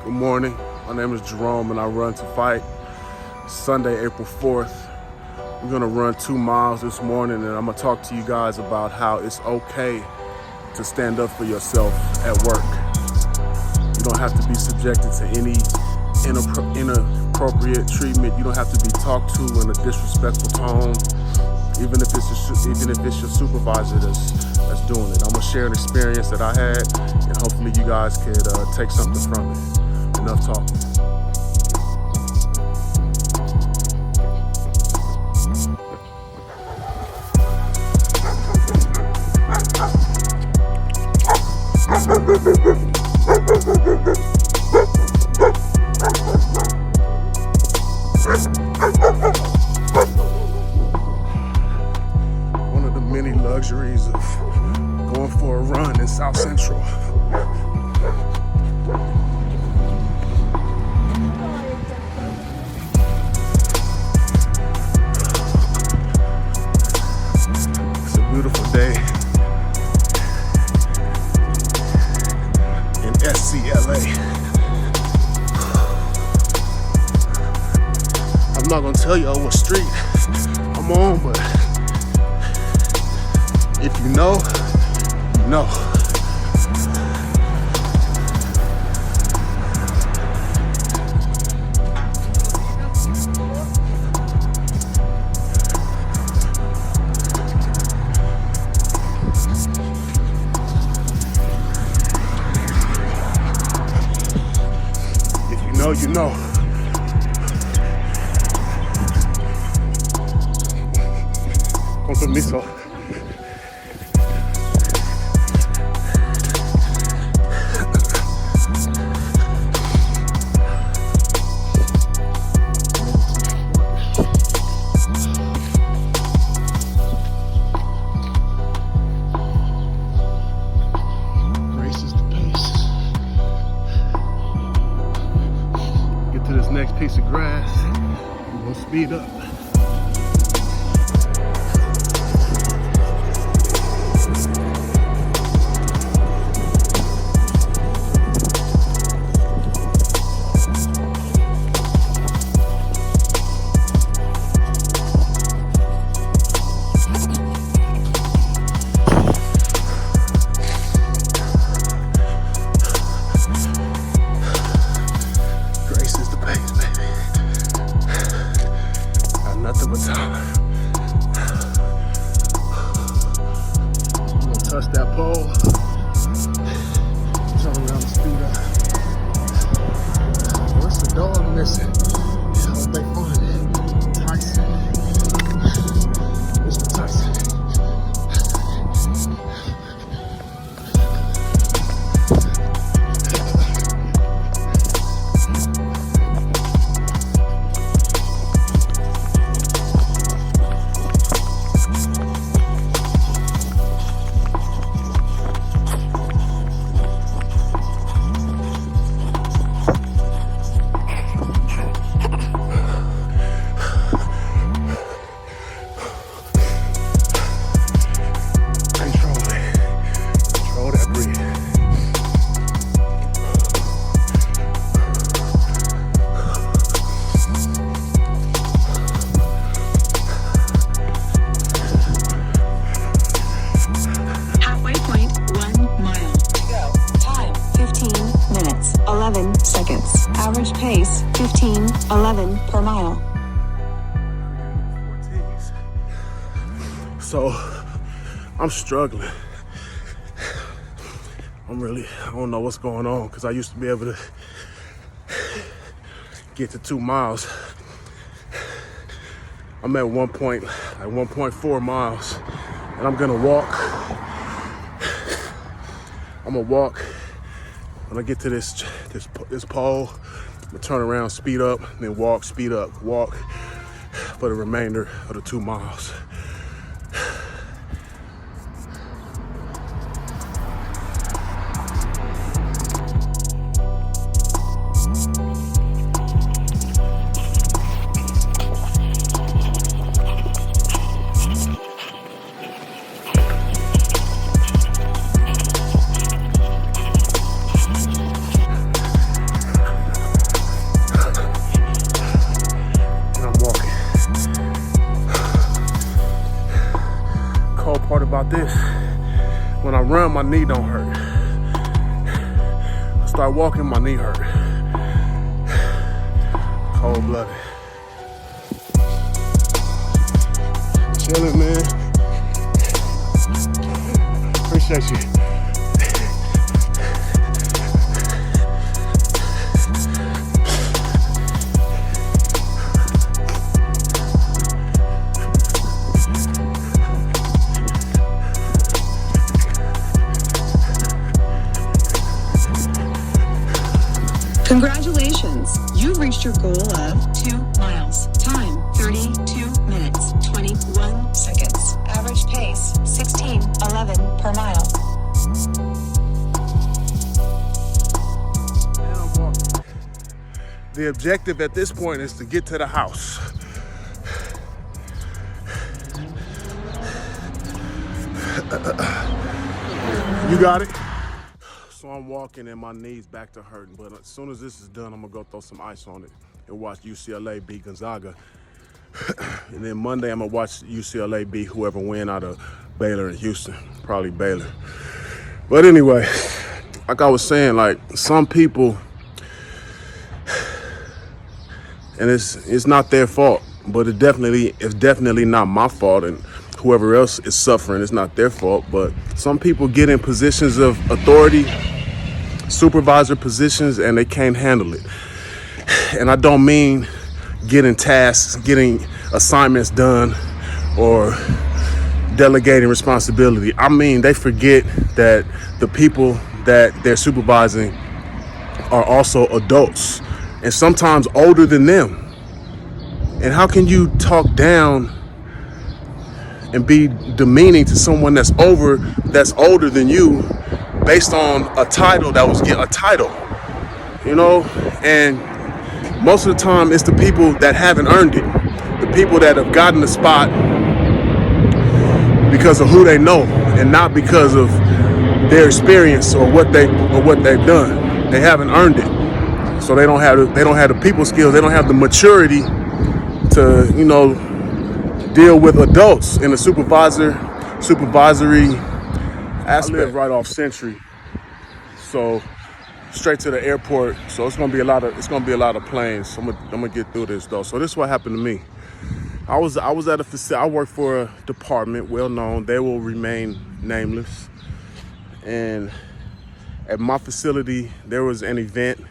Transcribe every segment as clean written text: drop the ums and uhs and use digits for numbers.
Good morning. My name is Jerome and I run to fight. Sunday, April 4th. We're gonna run 2 miles this morning and I'm gonna talk to you guys about how it's okay to stand up for yourself at work. You don't have to be subjected to any inappropriate treatment. You don't have to be talked to in a disrespectful tone, even if it's your supervisor that's doing it. I'm gonna share an experience that I had, and hopefully you guys could take something from it. Enough talking. One of the many luxuries of going for a run in South Central. It's a beautiful day in SCLA. I'm not gonna tell y'all what street I'm on, but if you know, you know. If you know, you know. Con permiso. Grace is the pace. Get to this next piece of grass. We're gonna speed up. Nothing but time. I'm gonna touch that pole, turn around and speed up. What's the dog missing? I hope they find it. Tyson. Mr. Tyson. Seconds. Average pace 15:11 per mile. So I'm struggling. I don't know what's going on, because I used to be able to get to 2 miles. I'm at 1.4 miles, and I'm gonna walk. I'm gonna walk. When I get to this pole, I'm gonna turn around, speed up, then walk, speed up, walk for the remainder of the 2 miles. about this. When I run, my knee don't hurt. I start walking, my knee hurt. Cold-blooded. Chilling, man. Appreciate you. Congratulations! You've reached your goal of 2 miles. Time 32 minutes 21 seconds. Average pace 16:11 per mile. And I'm walking. The objective at this point is to get to the house. You got it? So I'm walking and my knees back to hurting, but as soon as this is done, I'm gonna go throw some ice on it and watch UCLA beat Gonzaga. And then Monday, I'm gonna watch UCLA beat whoever win out of Baylor and Houston, probably Baylor. But anyway, like I was saying, like some people, and it's not their fault, but it's definitely not my fault, and whoever else is suffering, it's not their fault. But some people get in positions of authority, supervisor positions, and they can't handle it. And I don't mean getting tasks, getting assignments done, or delegating responsibility. I mean they forget that the people that they're supervising are also adults, and sometimes older than them. And how can you talk down and be demeaning to someone that's older than you based on a title that was a title, you know? And most of the time it's the people that haven't earned it, the people that have gotten the spot because of who they know and not because of their experience or what they've done. They haven't earned it, so they don't have the people skills. They don't have the maturity to, you know, deal with adults in a supervisory aspect. I live right off Century, so straight to the airport. So it's gonna be a lot of planes. I'm gonna get through this though. So this is what happened to me. I was at a facility. I work for a department well known. They will remain nameless. And at my facility, there was an event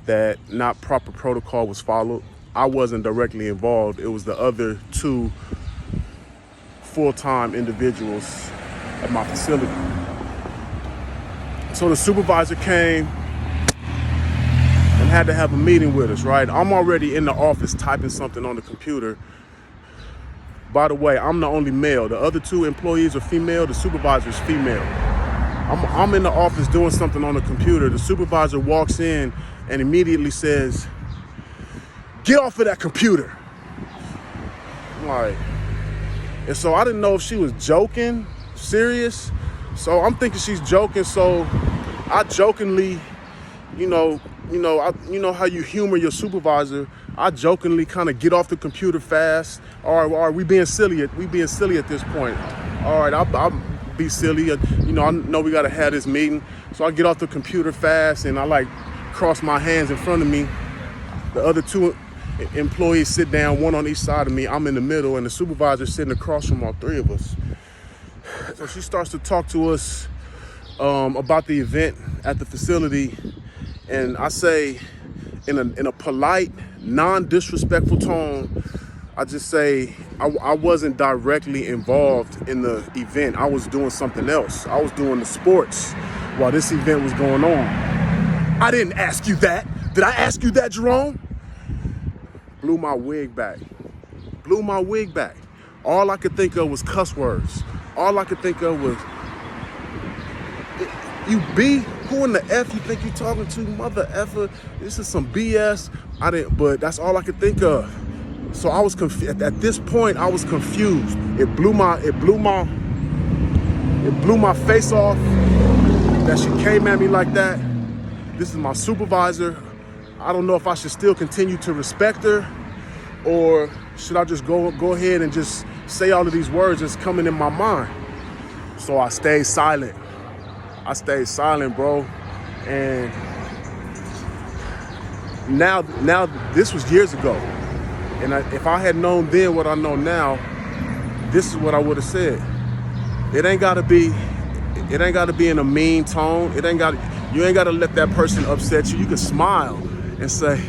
that not proper protocol was followed. I wasn't directly involved. It was the other 2 full-time individuals at my facility. So the supervisor came and had to have a meeting with us, right? I'm already in the office typing something on the computer. By the way, I'm the only male. The other 2 employees are female. The supervisor is female. I'm in the office doing something on the computer. The supervisor walks in and immediately says, "Get off of that computer." I'm like, and so I didn't know if she was joking, serious. So I'm thinking she's joking. So I jokingly, you know how you humor your supervisor. I jokingly kind of get off the computer fast. All right, we being silly at this point. All right, I'll be silly. You know, I know we gotta have this meeting. So I get off the computer fast and I like cross my hands in front of me. The other 2 employees sit down, 1 on each side of me. I'm in the middle, and the supervisor sitting across from all 3 of us. So she starts to talk to us about the event at the facility, and I say in a polite, non-disrespectful tone, I just say I wasn't directly involved in the event. I was doing something else. I was doing the sports while this event was going on. I didn't ask you that. Did I ask you that, Jerome? Blew my wig back. All I could think of was cuss words. All I could think of was, "You B? Who in the F you think you talking to, mother effer? This is some BS." But that's all I could think of. So I was confused. At this point, I was confused. It blew my face off that she came at me like that. This is my supervisor. I don't know if I should still continue to respect her, or should I just go ahead and just say all of these words that's coming in my mind. So I stayed silent. Bro. And now this was years ago. And if I had known then what I know now, this is what I would have said. It ain't gotta be in a mean tone. You ain't gotta let that person upset you. You can smile and say,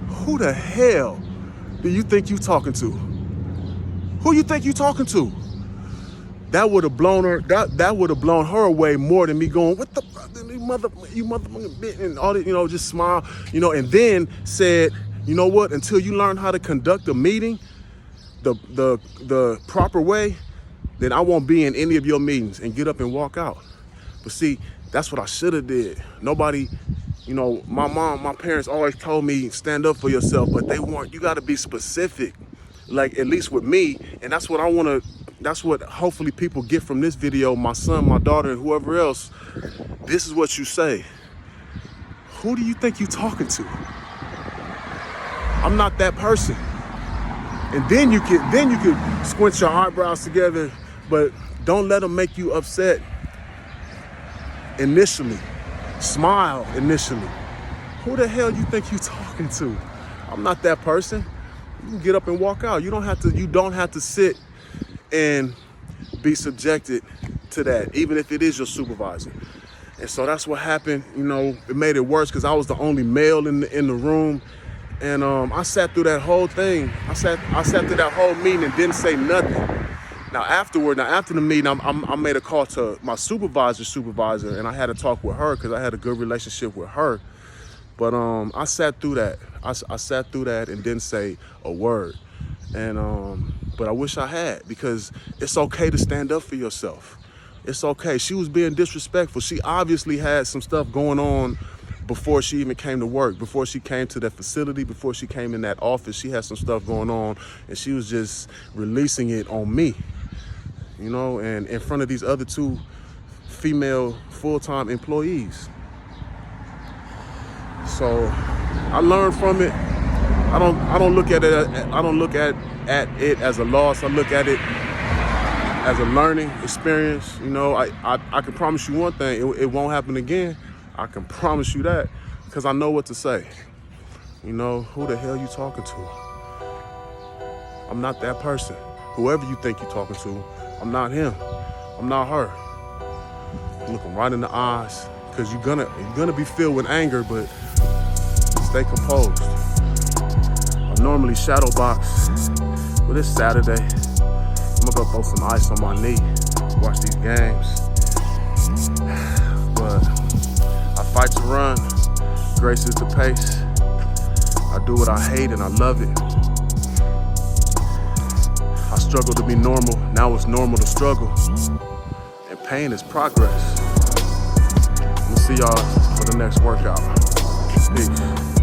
who the hell do you think you talking to? Who you think you talking to? That would have blown her. That would have blown her away more than me going, what the you motherfucking bitch, and all that, just smile, and then said, you know what? Until you learn how to conduct a meeting the proper way, then I won't be in any of your meetings, and get up and walk out. But see, that's what I should have did. Nobody, my parents always told me stand up for yourself, but they weren't. You got to be specific, like at least with me, and that's what I want to. That's what hopefully people get from this video, my son, my daughter, and whoever else. This is what you say. Who do you think you talking to? I'm not that person. And then you could squint your eyebrows together, but don't let them make you upset initially. Smile initially. Who the hell you think you talking to? I'm not that person. You can get up and walk out. You don't have to sit and be subjected to that, even if it is your supervisor. And so that's what happened. It made it worse because I was the only male in the room. And I sat through that whole thing. I sat through that whole meeting and didn't say nothing. Now after the meeting, I made a call to my supervisor, and I had to talk with her because I had a good relationship with her. But I sat through that. I sat through that and didn't say a word. And but I wish I had, because it's okay to stand up for yourself. It's okay. She was being disrespectful. She obviously had some stuff going on before she even came to work, before she came to that facility, before she came in that office. She had some stuff going on, and she was just releasing it on me, and in front of these other two female full-time employees. So I learned from it. I don't look at it as a loss. I look at it as a learning experience. I can promise you one thing, it won't happen again. I can promise you that, because I know what to say. Who the hell you talking to? I'm not that person. Whoever you think you're talking to, I'm not him. I'm not her. Look them right in the eyes, because you're gonna be filled with anger, but stay composed. I normally shadow box, but it's Saturday. I'm gonna go throw some ice on my knee, watch these games. But I fight to run, grace is the pace. I do what I hate and I love it. I struggle to be normal, now it's normal to struggle. And pain is progress. We'll see y'all for the next workout. Peace.